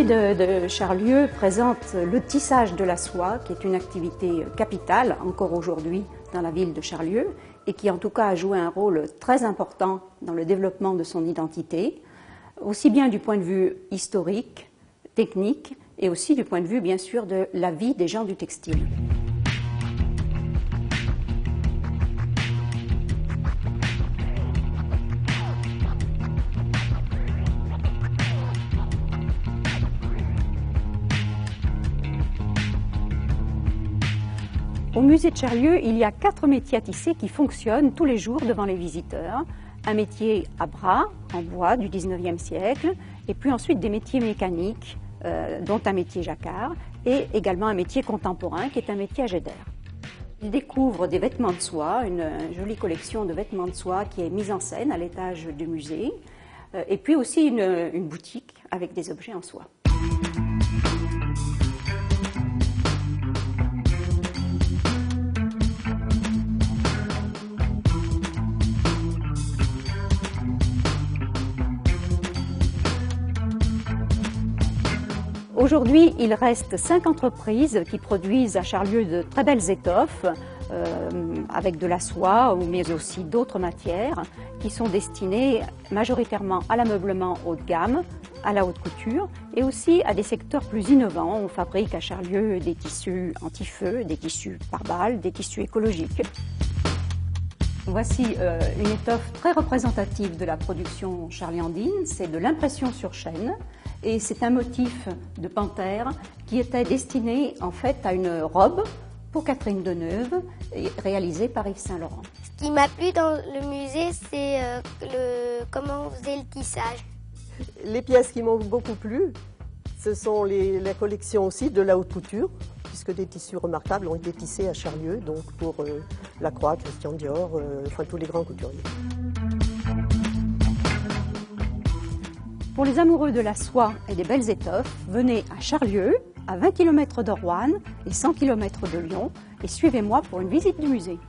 musée de Charlieu présente le tissage de la soie, qui est une activité capitale encore aujourd'hui dans la ville de Charlieu et qui en tout cas a joué un rôle très important dans le développement de son identité, aussi bien du point de vue historique, technique et aussi du point de vue bien sûr de la vie des gens du textile. Au musée de Charlieu, il y a 4 métiers à tisser qui fonctionnent tous les jours devant les visiteurs. Un métier à bras, en bois du 19e siècle, et puis ensuite des métiers mécaniques, dont un métier jacquard, et également un métier contemporain qui est un métier à jet d'air. Il découvre des vêtements de soie, une jolie collection de vêtements de soie qui est mise en scène à l'étage du musée, et puis aussi une boutique avec des objets en soie. Aujourd'hui, il reste 5 entreprises qui produisent à Charlieu de très belles étoffes avec de la soie, mais aussi d'autres matières qui sont destinées majoritairement à l'ameublement haut de gamme, à la haute couture et aussi à des secteurs plus innovants. On fabrique à Charlieu des tissus anti-feu, des tissus par balles, des tissus écologiques. Voici une étoffe très représentative de la production charliandine, c'est de l'impression sur chaîne. Et c'est un motif de panthère qui était destiné en fait à une robe pour Catherine Deneuve, réalisée par Yves Saint-Laurent. Ce qui m'a plu dans le musée, c'est comment on faisait le tissage. Les pièces qui m'ont beaucoup plu, ce sont la collection aussi de la haute couture, puisque des tissus remarquables ont été tissés à Charlieu, donc pour Lacroix, Christian Dior, enfin tous les grands couturiers. Pour les amoureux de la soie et des belles étoffes, venez à Charlieu, à 20 km de Roanne et 100 km de Lyon, et suivez-moi pour une visite du musée.